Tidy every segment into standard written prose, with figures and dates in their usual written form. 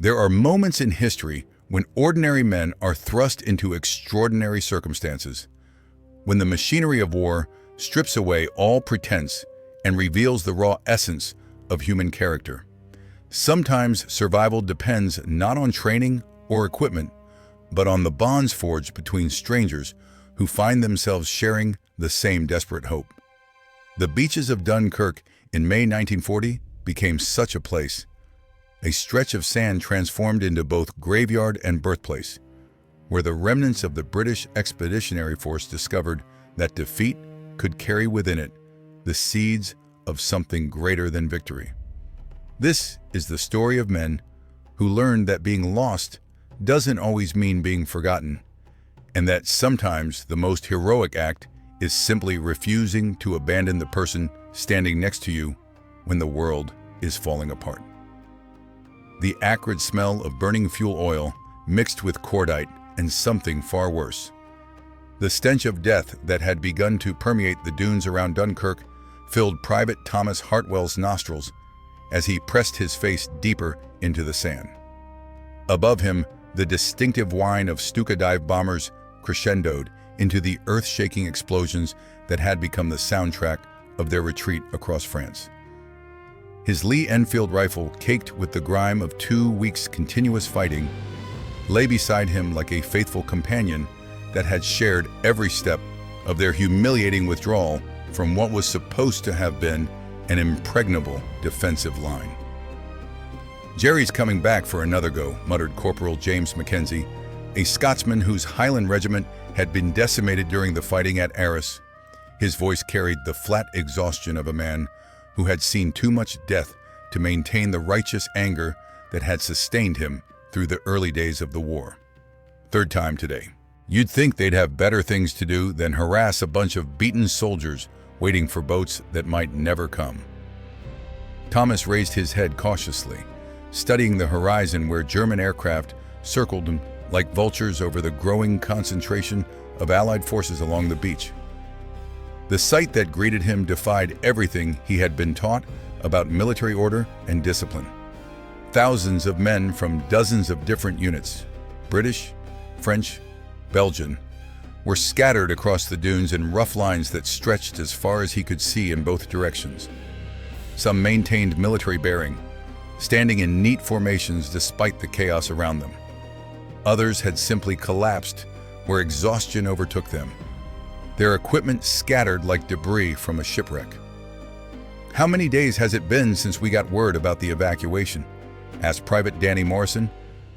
There are moments in history when ordinary men are thrust into extraordinary circumstances, when the machinery of war strips away all pretense and reveals the raw essence of human character. Sometimes survival depends not on training or equipment, but on the bonds forged between strangers who find themselves sharing the same desperate hope. The beaches of Dunkirk in May 1940 became such a place, a stretch of sand transformed into both graveyard and birthplace, where the remnants of the British Expeditionary Force discovered that defeat could carry within it the seeds of something greater than victory. This is the story of men who learned that being lost doesn't always mean being forgotten, and that sometimes the most heroic act is simply refusing to abandon the person standing next to you when the world is falling apart. The acrid smell of burning fuel oil mixed with cordite and something far worse. The stench of death that had begun to permeate the dunes around Dunkirk filled Private Thomas Hartwell's nostrils as he pressed his face deeper into the sand. Above him, the distinctive whine of Stuka dive bombers crescendoed into the earth-shaking explosions that had become the soundtrack of their retreat across France. His Lee Enfield rifle, caked with the grime of 2 weeks' continuous fighting, lay beside him like a faithful companion that had shared every step of their humiliating withdrawal from what was supposed to have been an impregnable defensive line. "Jerry's coming back for another go," muttered Corporal James Mackenzie, a Scotsman whose Highland regiment had been decimated during the fighting at Arras. His voice carried the flat exhaustion of a man who had seen too much death to maintain the righteous anger that had sustained him through the early days of the war. "Third time today. You'd think they'd have better things to do than harass a bunch of beaten soldiers waiting for boats that might never come." Thomas raised his head cautiously, studying the horizon where German aircraft circled him like vultures over the growing concentration of Allied forces along the beach. The sight that greeted him defied everything he had been taught about military order and discipline. Thousands of men from dozens of different units, British, French, Belgian, were scattered across the dunes in rough lines that stretched as far as he could see in both directions. Some maintained military bearing, standing in neat formations despite the chaos around them. Others had simply collapsed where exhaustion overtook them, their equipment scattered like debris from a shipwreck. "How many days has it been since we got word about the evacuation?" asked Private Danny Morrison,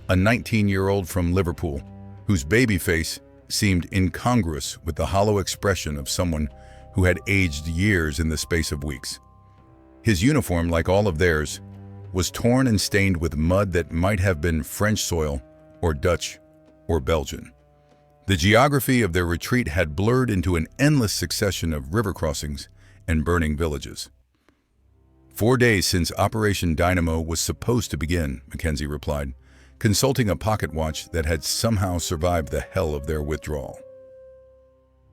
a 19-year-old from Liverpool, whose baby face seemed incongruous with the hollow expression of someone who had aged years in the space of weeks. His uniform, like all of theirs, was torn and stained with mud that might have been French soil or Dutch or Belgian. The geography of their retreat had blurred into an endless succession of river crossings and burning villages. 4 days since Operation Dynamo was supposed to begin, Mackenzie replied, consulting a pocket watch that had somehow survived the hell of their withdrawal.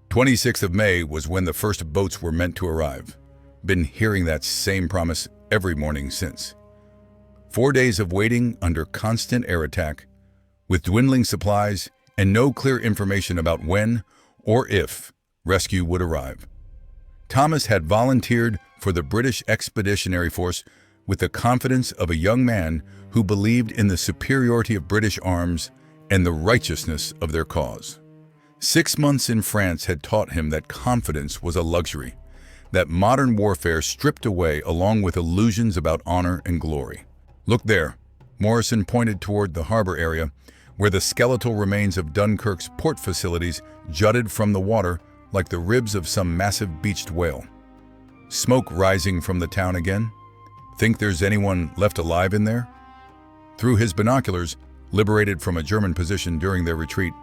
26th of May was when the first boats were meant to arrive. Been hearing that same promise every morning since. 4 days of waiting under constant air attack, with dwindling supplies and no clear information about when or if rescue would arrive. Thomas had volunteered for the British Expeditionary Force with the confidence of a young man who believed in the superiority of British arms and the righteousness of their cause. 6 months in France had taught him that confidence was a luxury, that modern warfare stripped away along with illusions about honor and glory. "Look there," Morrison pointed toward the harbor area, where the skeletal remains of Dunkirk's port facilities jutted from the water like the ribs of some massive beached whale. "Smoke rising from the town again? Think there's anyone left alive in there?" Through his binoculars, liberated from a German position during their retreat,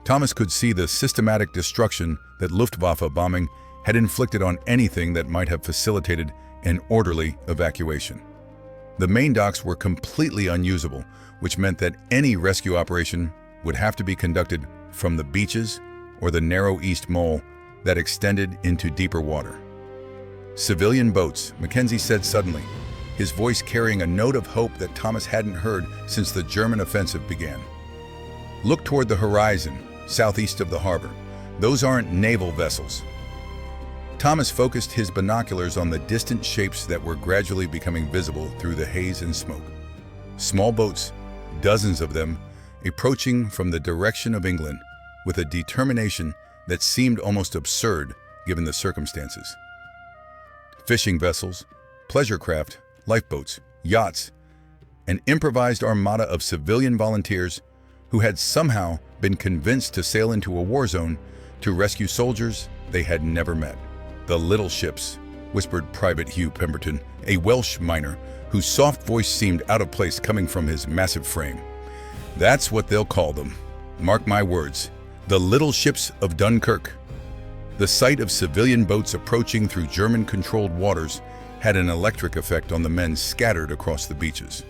Thomas could see the systematic destruction that Luftwaffe bombing had inflicted on anything that might have facilitated an orderly evacuation. The main docks were completely unusable, which meant that any rescue operation would have to be conducted from the beaches or the narrow east mole that extended into deeper water. "Civilian boats," Mackenzie said suddenly, his voice carrying a note of hope that Thomas hadn't heard since the German offensive began. "Look toward the horizon, southeast of the harbor. Those aren't naval vessels." Thomas focused his binoculars on the distant shapes that were gradually becoming visible through the haze and smoke. Small boats, dozens of them, approaching from the direction of England with a determination that seemed almost absurd given the circumstances. Fishing vessels, pleasure craft, lifeboats, yachts, an improvised armada of civilian volunteers who had somehow been convinced to sail into a war zone to rescue soldiers they had never met. "The little ships," whispered Private Hugh Pemberton, a Welsh miner whose soft voice seemed out of place coming from his massive frame. "That's what they'll call them. Mark my words, the little ships of Dunkirk." The sight of civilian boats approaching through German-controlled waters had an electric effect on the men scattered across the beaches.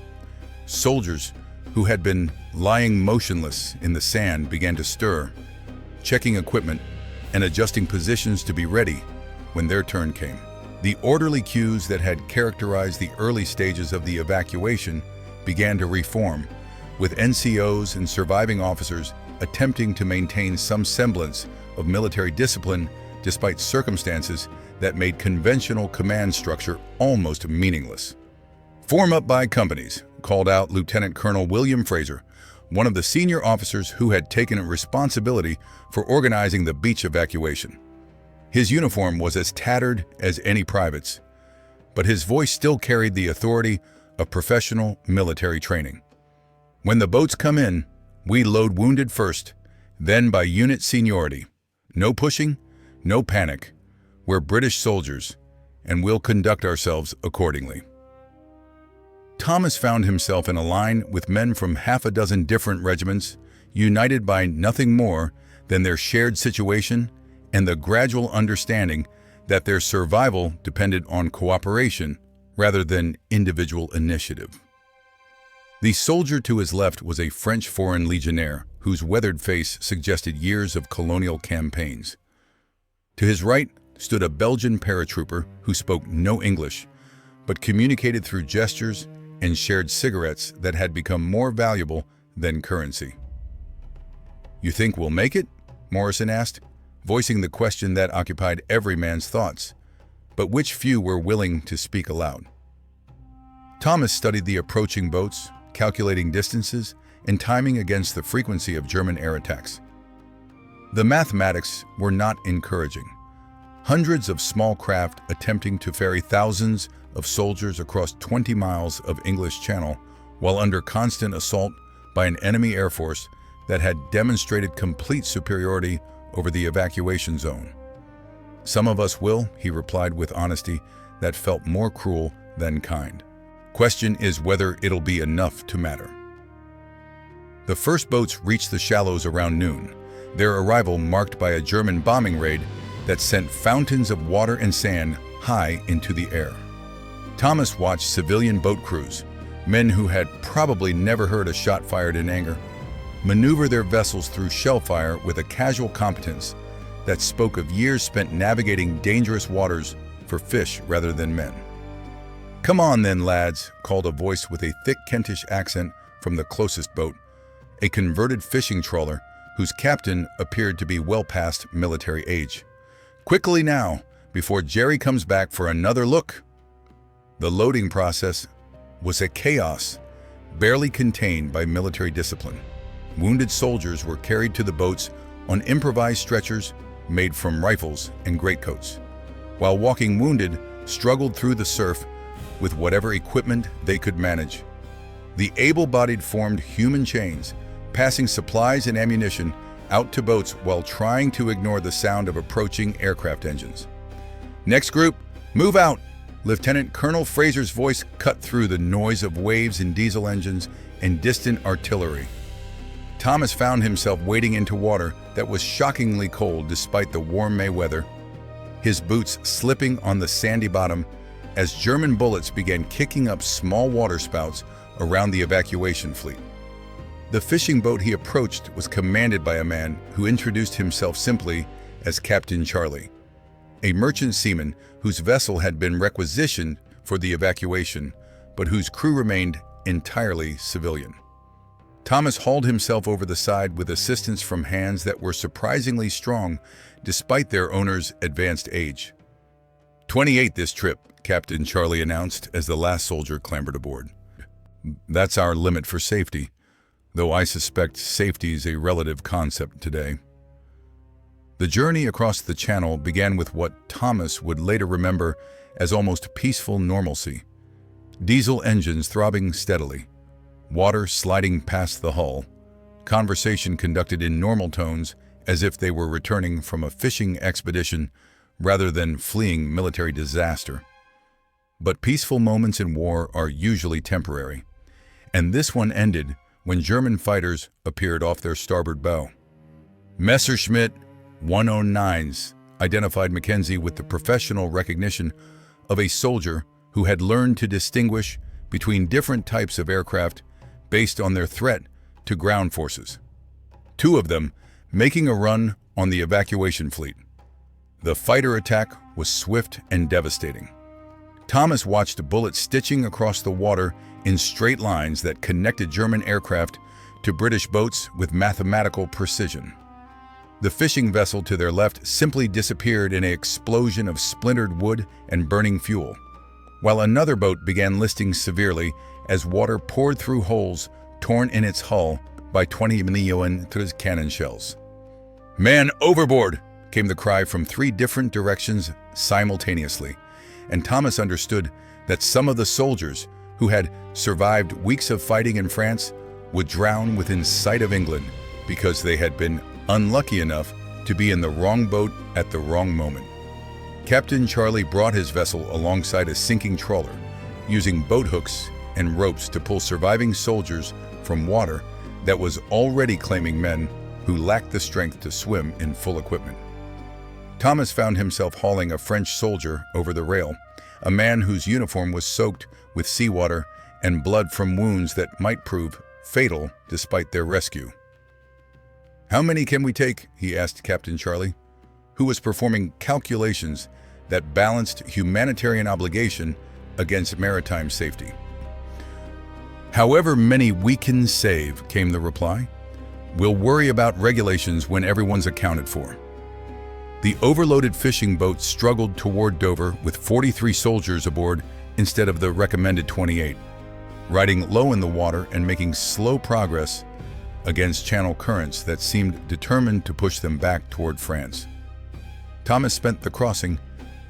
Soldiers who had been lying motionless in the sand began to stir, checking equipment and adjusting positions to be ready when their turn came. The orderly queues that had characterized the early stages of the evacuation began to reform, with NCOs and surviving officers attempting to maintain some semblance of military discipline despite circumstances that made conventional command structure almost meaningless. "Form up by companies," called out Lieutenant Colonel William Fraser, one of the senior officers who had taken responsibility for organizing the beach evacuation. His uniform was as tattered as any private's, but his voice still carried the authority of professional military training. "When the boats come in, we load wounded first, then by unit seniority. No pushing, no panic. We're British soldiers, and we'll conduct ourselves accordingly." Thomas found himself in a line with men from half a dozen different regiments, united by nothing more than their shared situation and the gradual understanding that their survival depended on cooperation rather than individual initiative. The soldier to his left was a French foreign legionnaire whose weathered face suggested years of colonial campaigns. To his right stood a Belgian paratrooper who spoke no English, but communicated through gestures and shared cigarettes that had become more valuable than currency. "You think we'll make it?" Morrison asked, voicing the question that occupied every man's thoughts, but which few were willing to speak aloud. Thomas studied the approaching boats, calculating distances and timing against the frequency of German air attacks. The mathematics were not encouraging. Hundreds of small craft attempting to ferry thousands of soldiers across 20 miles of English Channel while under constant assault by an enemy air force that had demonstrated complete superiority over the evacuation zone. "Some of us will," he replied with honesty that felt more cruel than kind. "Question is whether it'll be enough to matter." The first boats reached the shallows around noon, their arrival marked by a German bombing raid that sent fountains of water and sand high into the air. Thomas watched civilian boat crews, men who had probably never heard a shot fired in anger, maneuver their vessels through shell fire with a casual competence that spoke of years spent navigating dangerous waters for fish rather than men. "Come on then, lads," called a voice with a thick Kentish accent from the closest boat, a converted fishing trawler whose captain appeared to be well past military age. "Quickly now, before Jerry comes back for another look." The loading process was a chaos, barely contained by military discipline. Wounded soldiers were carried to the boats on improvised stretchers made from rifles and greatcoats, while walking wounded struggled through the surf with whatever equipment they could manage. The able-bodied formed human chains, passing supplies and ammunition out to boats while trying to ignore the sound of approaching aircraft engines. "Next group, move out!" Lieutenant Colonel Fraser's voice cut through the noise of waves and diesel engines and distant artillery. Thomas found himself wading into water that was shockingly cold despite the warm May weather, his boots slipping on the sandy bottom as German bullets began kicking up small waterspouts around the evacuation fleet. The fishing boat he approached was commanded by a man who introduced himself simply as Captain Charlie, a merchant seaman whose vessel had been requisitioned for the evacuation but whose crew remained entirely civilian. Thomas hauled himself over the side with assistance from hands that were surprisingly strong despite their owner's advanced age. 28 this trip, Captain Charlie announced as the last soldier clambered aboard. That's our limit for safety, though I suspect safety is a relative concept today. The journey across the channel began with what Thomas would later remember as almost peaceful normalcy. Diesel engines throbbing steadily, water sliding past the hull, conversation conducted in normal tones as if they were returning from a fishing expedition rather than fleeing military disaster. But peaceful moments in war are usually temporary, and this one ended when German fighters appeared off their starboard bow. Messerschmitt 109s identified Mackenzie with the professional recognition of a soldier who had learned to distinguish between different types of aircraft based on their threat to ground forces. Two of them making a run on the evacuation fleet. The fighter attack was swift and devastating. Thomas watched bullets stitching across the water in straight lines that connected German aircraft to British boats with mathematical precision. The fishing vessel to their left simply disappeared in an explosion of splintered wood and burning fuel, while another boat began listing severely as water poured through holes torn in its hull by 20 mm cannon shells. "Man overboard!" came the cry from 3 different directions simultaneously, and Thomas understood that some of the soldiers who had survived weeks of fighting in France would drown within sight of England because they had been unlucky enough to be in the wrong boat at the wrong moment. Captain Charlie brought his vessel alongside a sinking trawler, using boat hooks and ropes to pull surviving soldiers from water that was already claiming men who lacked the strength to swim in full equipment. Thomas found himself hauling a French soldier over the rail, a man whose uniform was soaked with seawater and blood from wounds that might prove fatal despite their rescue. "How many can we take?" he asked Captain Charlie, who was performing calculations that balanced humanitarian obligation against maritime safety. "However many we can save," came the reply. "We'll worry about regulations when everyone's accounted for." The overloaded fishing boat struggled toward Dover with 43 soldiers aboard instead of the recommended 28, riding low in the water and making slow progress against channel currents that seemed determined to push them back toward France. Thomas spent the crossing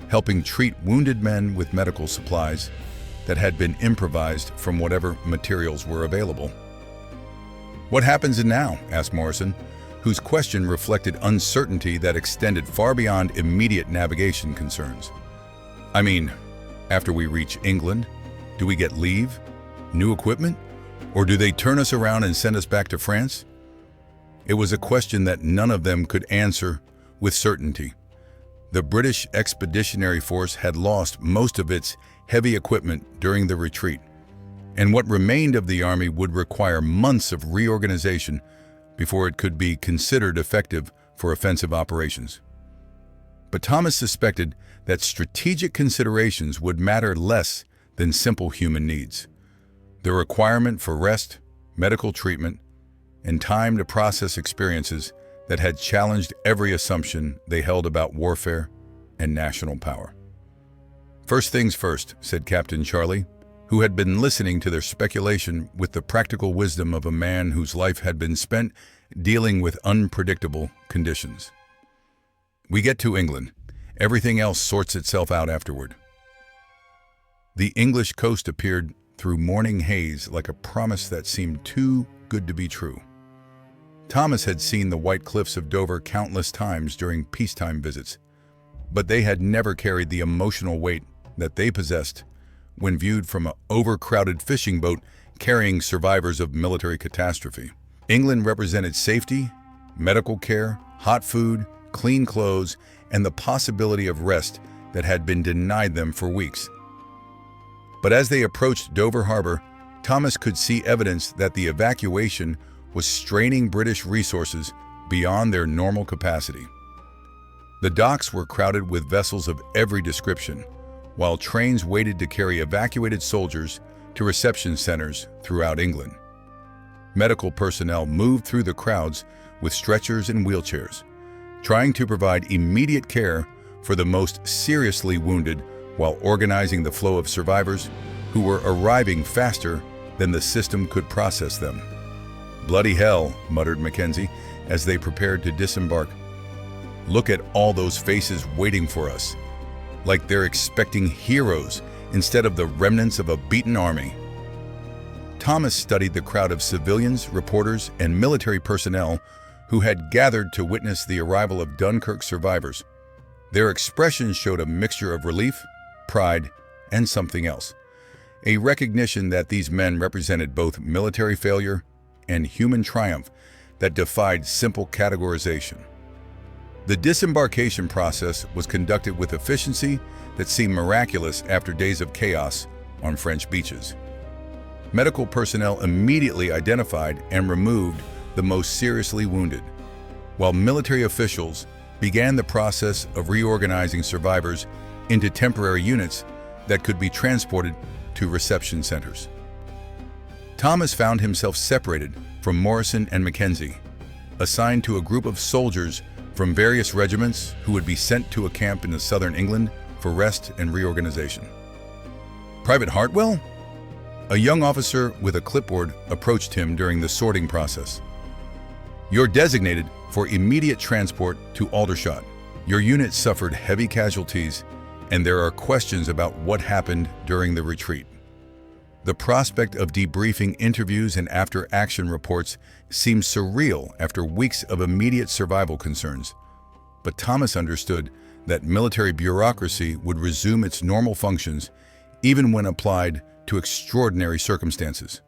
helping treat wounded men with medical supplies that had been improvised from whatever materials were available. "What happens now?" asked Morrison, whose question reflected uncertainty that extended far beyond immediate navigation concerns. "I mean, after we reach England, do we get leave, new equipment, or do they turn us around and send us back to France?" It was a question that none of them could answer with certainty. The British Expeditionary Force had lost most of its heavy equipment during the retreat, and what remained of the army would require months of reorganization before it could be considered effective for offensive operations. But Thomas suspected that strategic considerations would matter less than simple human needs. The requirement for rest, medical treatment, and time to process experiences that had challenged every assumption they held about warfare and national power. "First things first," said Captain Charlie, who had been listening to their speculation with the practical wisdom of a man whose life had been spent dealing with unpredictable conditions. "We get to England. Everything else sorts itself out afterward." The English coast appeared through morning haze like a promise that seemed too good to be true. Thomas had seen the white cliffs of Dover countless times during peacetime visits, but they had never carried the emotional weight that they possessed when viewed from an overcrowded fishing boat carrying survivors of military catastrophe. England represented safety, medical care, hot food, clean clothes, and the possibility of rest that had been denied them for weeks. But as they approached Dover Harbor, Thomas could see evidence that the evacuation was straining British resources beyond their normal capacity. The docks were crowded with vessels of every description, while trains waited to carry evacuated soldiers to reception centers throughout England. Medical personnel moved through the crowds with stretchers and wheelchairs, trying to provide immediate care for the most seriously wounded while organizing the flow of survivors who were arriving faster than the system could process them. "Bloody hell," muttered Mackenzie as they prepared to disembark. "Look at all those faces waiting for us, like they're expecting heroes instead of the remnants of a beaten army." Thomas studied the crowd of civilians, reporters, and military personnel who had gathered to witness the arrival of Dunkirk survivors. Their expressions showed a mixture of relief, pride, and something else, a recognition that these men represented both military failure and human triumph that defied simple categorization. The disembarkation process was conducted with efficiency that seemed miraculous after days of chaos on French beaches. Medical personnel immediately identified and removed the most seriously wounded, while military officials began the process of reorganizing survivors into temporary units that could be transported to reception centers. Thomas found himself separated from Morrison and Mackenzie, assigned to a group of soldiers from various regiments who would be sent to a camp in the southern England for rest and reorganization. "Private Hartwell?" A young officer with a clipboard approached him during the sorting process. "You're designated for immediate transport to Aldershot. Your unit suffered heavy casualties, and there are questions about what happened during the retreat." The prospect of debriefing interviews and after-action reports seemed surreal after weeks of immediate survival concerns. But Thomas understood that military bureaucracy would resume its normal functions even when applied to extraordinary circumstances.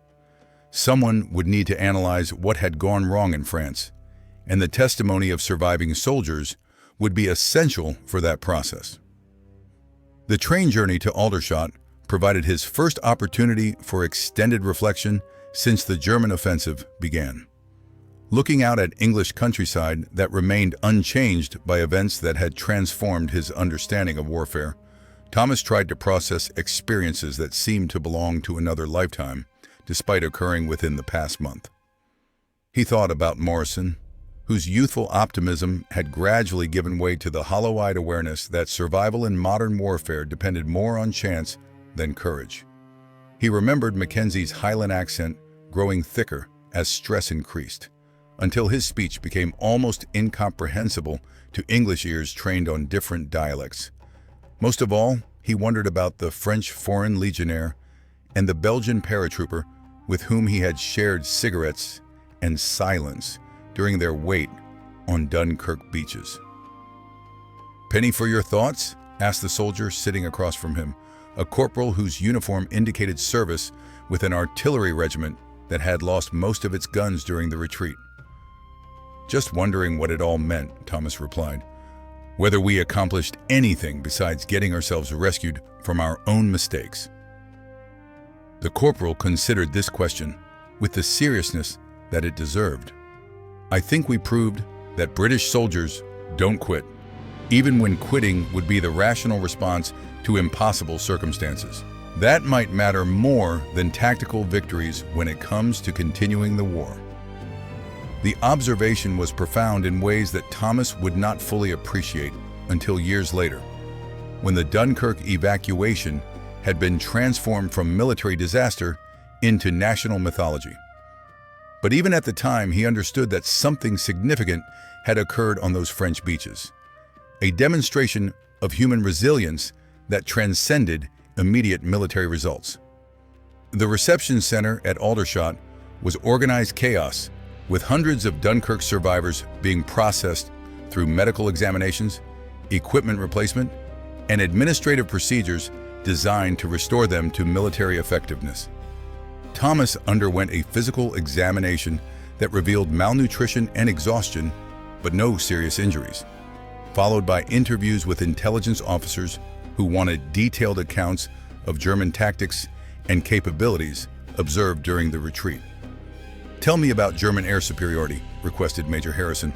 Someone would need to analyze what had gone wrong in France, and the testimony of surviving soldiers would be essential for that process. The train journey to Aldershot provided his first opportunity for extended reflection since the German offensive began. Looking out at English countryside that remained unchanged by events that had transformed his understanding of warfare, Thomas tried to process experiences that seemed to belong to another lifetime, despite occurring within the past month. He thought about Morrison, whose youthful optimism had gradually given way to the hollow-eyed awareness that survival in modern warfare depended more on chance than courage. He remembered Mackenzie's Highland accent growing thicker as stress increased, until his speech became almost incomprehensible to English ears trained on different dialects. Most of all, he wondered about the French Foreign Legionnaire and the Belgian paratrooper with whom he had shared cigarettes and silence during their wait on Dunkirk beaches. "Penny for your thoughts?" asked the soldier sitting across from him, a corporal whose uniform indicated service with an artillery regiment that had lost most of its guns during the retreat. "Just wondering what it all meant," Thomas replied. "Whether we accomplished anything besides getting ourselves rescued from our own mistakes." The corporal considered this question with the seriousness that it deserved. "I think we proved that British soldiers don't quit, even when quitting would be the rational response to impossible circumstances. That might matter more than tactical victories when it comes to continuing the war." The observation was profound in ways that Thomas would not fully appreciate until years later, when the Dunkirk evacuation had been transformed from military disaster into national mythology. But even at the time, he understood that something significant had occurred on those French beaches, a demonstration of human resilience that transcended immediate military results. The reception center at Aldershot was organized chaos, with hundreds of Dunkirk survivors being processed through medical examinations, equipment replacement, and administrative procedures designed to restore them to military effectiveness. Thomas underwent a physical examination that revealed malnutrition and exhaustion, but no serious injuries, followed by interviews with intelligence officers who wanted detailed accounts of German tactics and capabilities observed during the retreat. "Tell me about German air superiority," requested Major Harrison,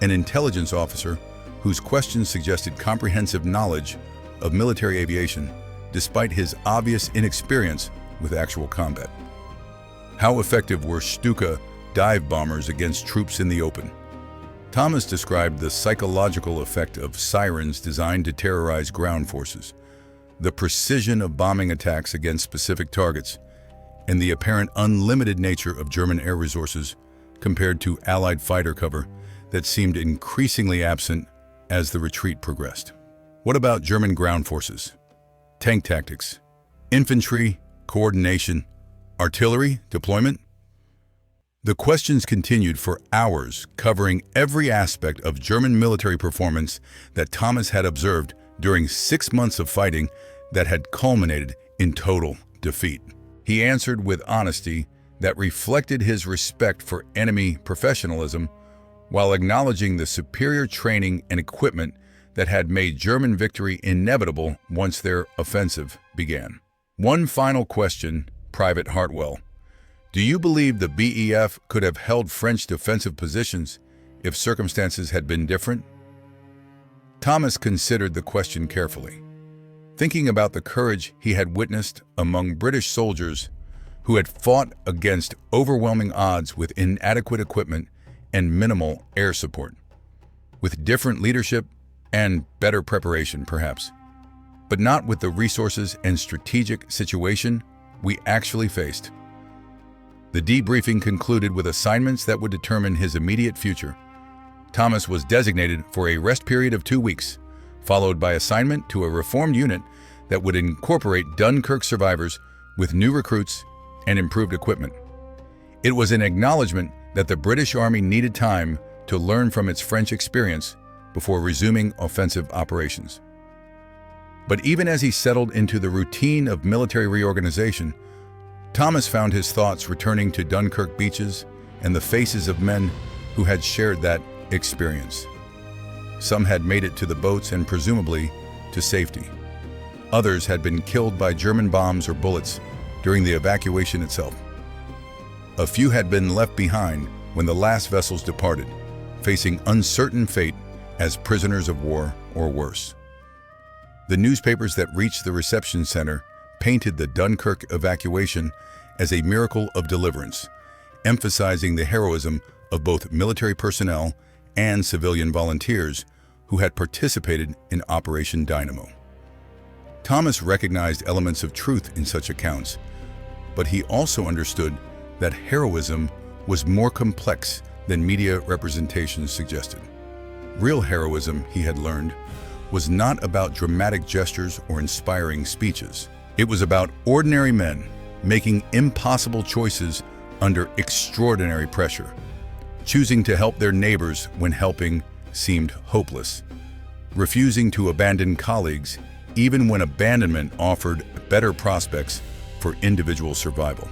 an intelligence officer whose questions suggested comprehensive knowledge of military aviation despite his obvious inexperience with actual combat. How effective were Stuka dive bombers against troops in the open? Thomas described the psychological effect of sirens designed to terrorize ground forces, the precision of bombing attacks against specific targets, and the apparent unlimited nature of German air resources compared to Allied fighter cover that seemed increasingly absent as the retreat progressed. What about German ground forces? Tank tactics, infantry, coordination, artillery, deployment? The questions continued for hours, covering every aspect of German military performance that Thomas had observed during 6 months of fighting that had culminated in total defeat. He answered with honesty that reflected his respect for enemy professionalism while acknowledging the superior training and equipment that had made German victory inevitable once their offensive began. One final question, Private Hartwell. Do you believe the BEF could have held French defensive positions if circumstances had been different? Thomas considered the question carefully, thinking about the courage he had witnessed among British soldiers who had fought against overwhelming odds with inadequate equipment and minimal air support, with different leadership and better preparation perhaps, but not with the resources and strategic situation we actually faced. The debriefing concluded with assignments that would determine his immediate future. Thomas was designated for a rest period of 2 weeks, followed by assignment to a reformed unit that would incorporate Dunkirk survivors with new recruits and improved equipment. It was an acknowledgement that the British Army needed time to learn from its French experience before resuming offensive operations. But even as he settled into the routine of military reorganization, Thomas found his thoughts returning to Dunkirk beaches and the faces of men who had shared that experience. Some had made it to the boats and presumably to safety. Others had been killed by German bombs or bullets during the evacuation itself. A few had been left behind when the last vessels departed, facing uncertain fate as prisoners of war or worse. The newspapers that reached the reception center painted the Dunkirk evacuation as a miracle of deliverance, emphasizing the heroism of both military personnel and civilian volunteers who had participated in Operation Dynamo. Thomas recognized elements of truth in such accounts, but he also understood that heroism was more complex than media representations suggested. Real heroism, he had learned, was not about dramatic gestures or inspiring speeches. It was about ordinary men making impossible choices under extraordinary pressure, choosing to help their neighbors when helping seemed hopeless, refusing to abandon colleagues even when abandonment offered better prospects for individual survival.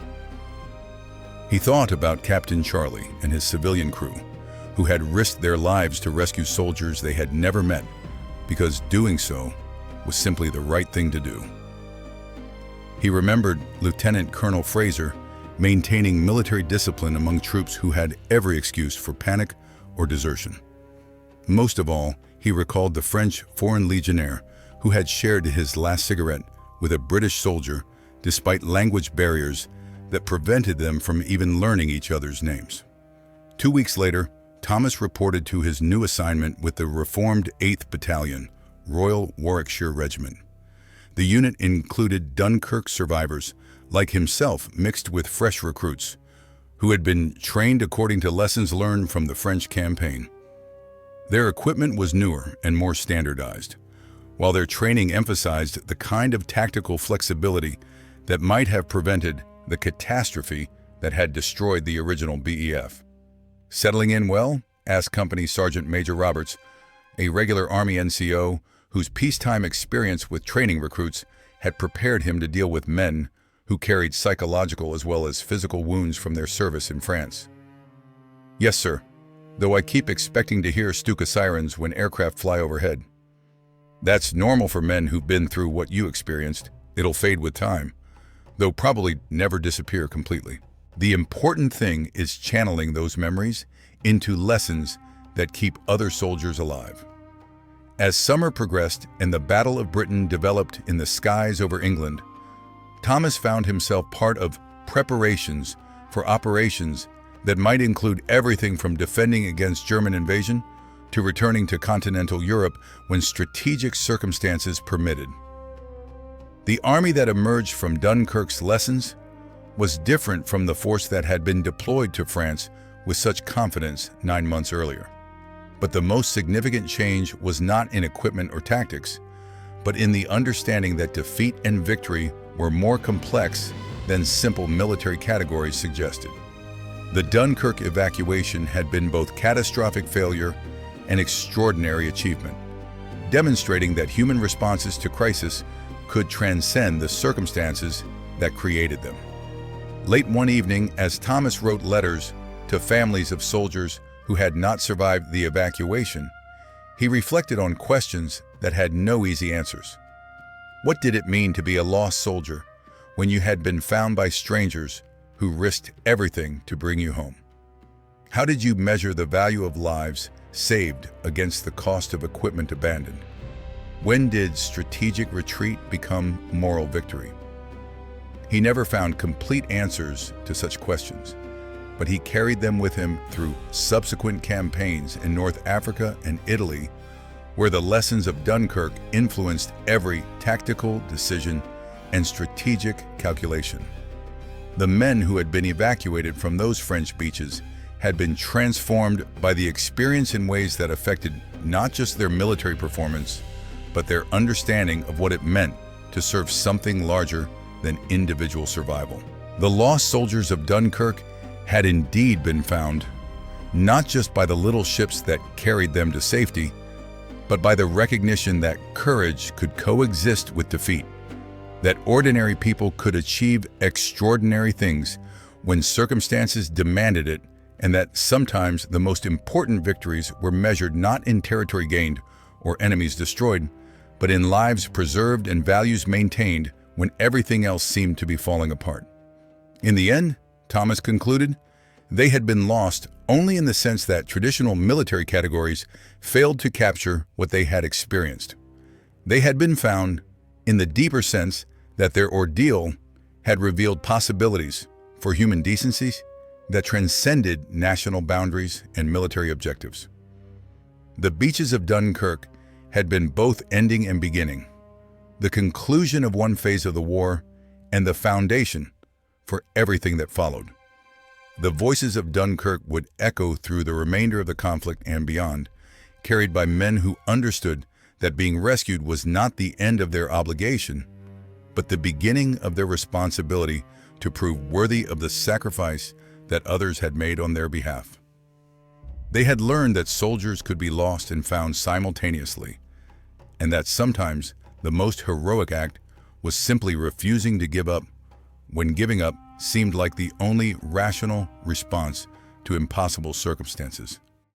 He thought about Captain Charlie and his civilian crew, who had risked their lives to rescue soldiers they had never met, because doing so was simply the right thing to do. He remembered Lieutenant Colonel Fraser maintaining military discipline among troops who had every excuse for panic or desertion. Most of all, he recalled the French Foreign Legionnaire who had shared his last cigarette with a British soldier despite language barriers that prevented them from even learning each other's names. 2 weeks later, Thomas reported to his new assignment with the reformed 8th Battalion, Royal Warwickshire Regiment. The unit included Dunkirk survivors, like himself, mixed with fresh recruits, who had been trained according to lessons learned from the French campaign. Their equipment was newer and more standardized, while their training emphasized the kind of tactical flexibility that might have prevented the catastrophe that had destroyed the original BEF. Settling in well? Asked Company Sergeant Major Roberts, a regular Army NCO whose peacetime experience with training recruits had prepared him to deal with men who carried psychological as well as physical wounds from their service in France. Yes, sir, though I keep expecting to hear Stuka sirens when aircraft fly overhead. That's normal for men who've been through what you experienced. It'll fade with time, though probably never disappear completely. The important thing is channeling those memories into lessons that keep other soldiers alive. As summer progressed and the Battle of Britain developed in the skies over England, Thomas found himself part of preparations for operations that might include everything from defending against German invasion to returning to continental Europe when strategic circumstances permitted. The army that emerged from Dunkirk's lessons was different from the force that had been deployed to France with such confidence 9 months earlier. But the most significant change was not in equipment or tactics, but in the understanding that defeat and victory were more complex than simple military categories suggested. The Dunkirk evacuation had been both catastrophic failure and extraordinary achievement, demonstrating that human responses to crisis could transcend the circumstances that created them. Late one evening, as Thomas wrote letters to families of soldiers who had not survived the evacuation, he reflected on questions that had no easy answers. What did it mean to be a lost soldier when you had been found by strangers who risked everything to bring you home? How did you measure the value of lives saved against the cost of equipment abandoned? When did strategic retreat become moral victory? He never found complete answers to such questions, but he carried them with him through subsequent campaigns in North Africa and Italy, where the lessons of Dunkirk influenced every tactical decision and strategic calculation. The men who had been evacuated from those French beaches had been transformed by the experience in ways that affected not just their military performance, but their understanding of what it meant to serve something larger than individual survival. The lost soldiers of Dunkirk had indeed been found, not just by the little ships that carried them to safety, but by the recognition that courage could coexist with defeat, that ordinary people could achieve extraordinary things when circumstances demanded it, and that sometimes the most important victories were measured not in territory gained or enemies destroyed, but in lives preserved and values maintained when everything else seemed to be falling apart. In the end, Thomas concluded, they had been lost only in the sense that traditional military categories failed to capture what they had experienced. They had been found in the deeper sense that their ordeal had revealed possibilities for human decencies that transcended national boundaries and military objectives. The beaches of Dunkirk had been both ending and beginning, the conclusion of one phase of the war and the foundation for everything that followed. The voices of Dunkirk would echo through the remainder of the conflict and beyond, carried by men who understood that being rescued was not the end of their obligation, but the beginning of their responsibility to prove worthy of the sacrifice that others had made on their behalf. They had learned that soldiers could be lost and found simultaneously, and that sometimes the most heroic act was simply refusing to give up when giving up seemed like the only rational response to impossible circumstances.